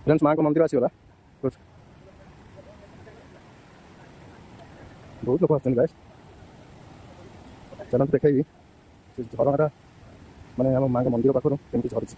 friends माँ को मंदिर आसी कुछ बहुत लोग आसछन गाइस चलन देखी झरना माने आम माँ मंदिर पाखर केमती झरुଛି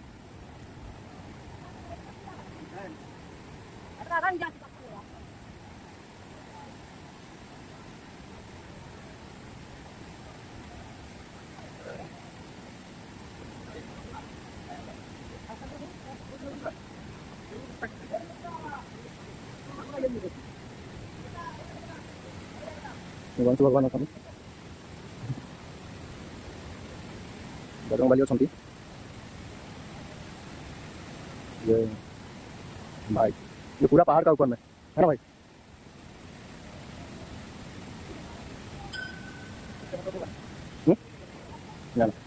वंश भगवान अच्छा बजरंगबाली अच्छा ये भाई ये पूरा पहाड़ का ऊपर में है ना भाई जाना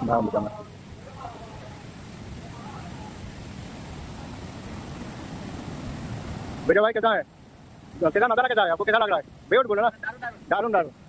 नाम बताना बेटा भाई कैसा है केदारनाथ कैसा है आपको कैसा लग रहा है बेट बोलो ना दारुण दारुण